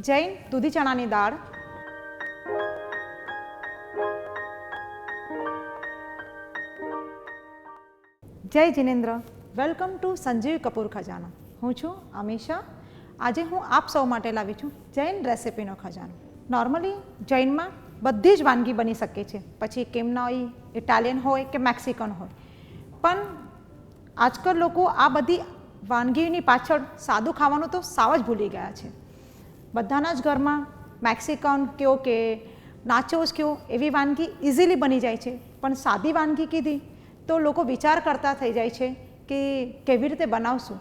જૈન દૂધી ચણાની દાળ, જય જિનેન્દ્ર, વેલકમ ટુ સંજીવ કપૂર ખજાનો. હું છું અમીષા. આજે હું આપ સૌ માટે લાવી છું જૈન રેસિપીનો ખજાનો. નોર્મલી જૈનમાં બધી જ વાનગી બની શકે છે, પછી કેમના હોય, ઇટાલિયન હોય કે મેક્સિકન હોય, પણ આજકાલ લોકો આ બધી વાનગીની પાછળ સાદું ખાવાનું તો સાવ જ ભૂલી ગયા છે. બધાના જ ઘરમાં મેક્સિકન કહો કે નાચોસ કહો એવી વાનગી ઇઝીલી બની જાય છે, પણ સાદી વાનગી કીધી તો લોકો વિચાર કરતા થઈ જાય છે કે કેવી રીતે બનાવશું.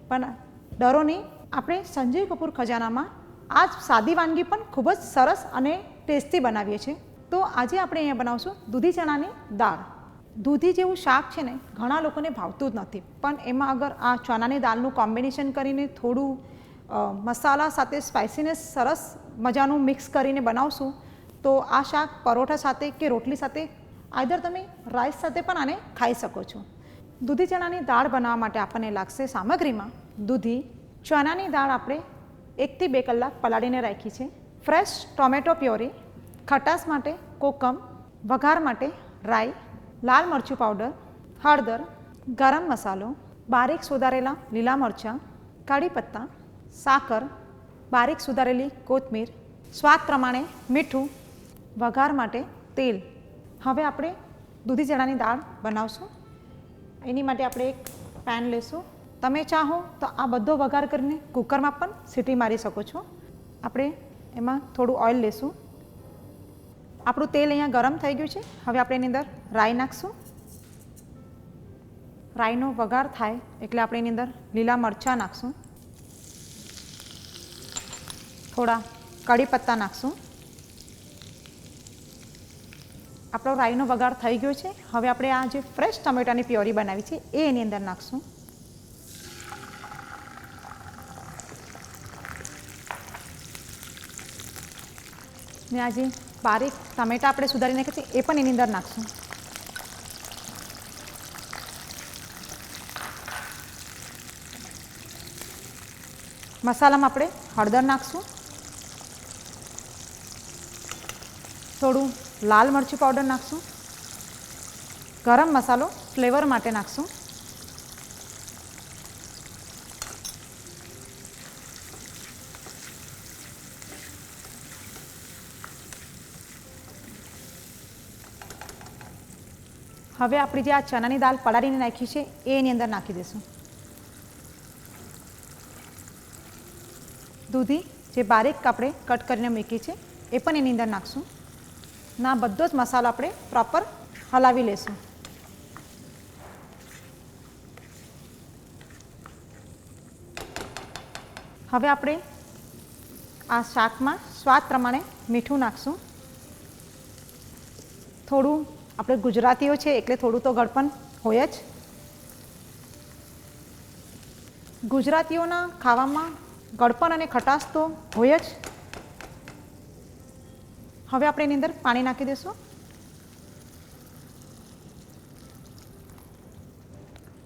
પણ ડરો નહીં, આપણે સંજીવ કપૂર ખજાનામાં આ જ સાદી વાનગી પણ ખૂબ જ સરસ અને ટેસ્ટી બનાવીએ છીએ. તો આજે આપણે અહીંયા બનાવશું દૂધી ચણાની દાળ. દૂધી જેવું શાક છે ને ઘણા લોકોને ભાવતું જ નથી, પણ એમાં અગર આ ચણાની દાળનું કોમ્બિનેશન કરીને થોડું મસાલા સાથે સ્પાઇસીનેસ સરસ મજાનું મિક્સ કરીને બનાવશું તો આ શાક પરોઠા સાથે કે રોટલી સાથે આઈધર તમે રાઈસ સાથે પણ આને ખાઈ શકો છો. દૂધી ચણાની દાળ બનાવવા માટે આપણને લાગશે સામગ્રીમાં દૂધી, ચણાની દાળ આપણે 1 થી 2 કલાક પલાળીને રાખી છે, ફ્રેશ ટોમેટો પ્યોરી, ખટાશ માટે કોકમ, વઘાર માટે રાઈ, લાલ મરચું પાવડર, હળદર, ગરમ મસાલો, બારીક સુધારેલા લીલા મરચાં, કઢી પત્તા, સાકર, બારીક સુધારેલી કોથમીર, સ્વાદ પ્રમાણે મીઠું, વઘાર માટે તેલ. હવે આપણે દૂધી ચણાની દાળ બનાવશું. એની માટે આપણે એક પેન લેશું. તમે ચાહો તો આ બધો વઘાર કરીને કુકરમાં પણ સીટી મારી શકો છો. આપણે એમાં થોડું ઓઇલ લેશું. આપણું તેલ અહીંયા ગરમ થઈ ગયું છે. હવે આપણે એની અંદર રાઈ નાખશું. રાઈનો વઘાર થાય એટલે આપણે એની અંદર લીલા મરચાં નાખશું, થોડા કઢી પત્તા નાખશું. આપણો રાઈનો વઘાર થઈ ગયો છે. હવે આપણે આ જે ફ્રેશ ટમેટાની પ્યોરી બનાવી છે એ એની અંદર નાખશું. ને આ જે બારીક ટમેટા આપણે સુધારી નાખ્યા છે એ પણ એની અંદર નાખશું. મસાલામાં આપણે હળદર નાખશું, થોડું લાલ મરચું પાવડર નાખશું, ગરમ મસાલો ફ્લેવર માટે નાખશું, હવે આપણી જે આ ચણાની દાળ પલાળીને નાખી છે એ એની અંદર નાખી દઈશું. દૂધી જે બારીક આપણે કટ કરીને મૂકી છે એ પણ એની અંદર નાખશું. ના બધો જ મસાલો આપણે પ્રોપર હલાવી લેશું. હવે આપણે આ શાકમાં સ્વાદ પ્રમાણે મીઠું નાખશું. થોડું આપણે ગુજરાતીઓ છે એટલે થોડું તો ગળપણ હોય જ. ગુજરાતીઓના ખાવામાં ગળપણ અને ખટાશ તો હોય જ. હવે આપણે એની અંદર પાણી નાખી દઈશું.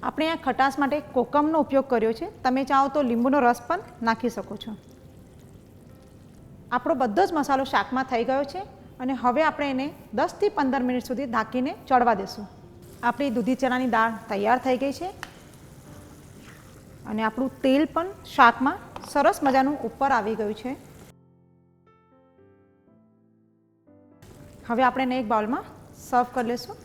આપણે આ ખટાશ માટે કોકમનો ઉપયોગ કર્યો છે, તમે ચાહો તો લીંબુનો રસ પણ નાખી શકો છો. આપણો બધો જ મસાલો શાકમાં થઈ ગયો છે અને હવે આપણે એને 10 થી 15 મિનિટ સુધી ઢાંકીને ચડવા દઈશું. આપણી દૂધી ચણાની દાળ તૈયાર થઈ ગઈ છે અને આપણું તેલ પણ શાકમાં સરસ મજાનું ઉપર આવી ગયું છે. હવે આપણે એને એક બાઉલમાં સર્વ કરી લઈશું.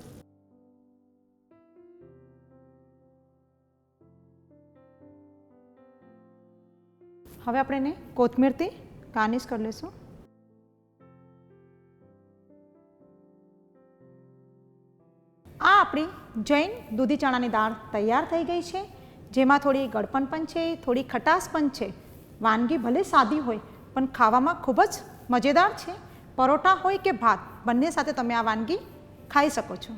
હવે આપણે એને કોથમીરથી ગાર્નિશ કરી લઈશું. આ આપણી જૈન દૂધી ચણાની દાળ તૈયાર થઈ ગઈ છે, જેમાં થોડી ગળપણ પણ છે, થોડી ખટાશ પણ છે. વાનગી ભલે સાદી હોય પણ ખાવામાં ખૂબ જ મજેદાર છે. પરોઠા હોય કે ભાત બંને સાથે તમે આ વાનગી ખાઈ શકો છો.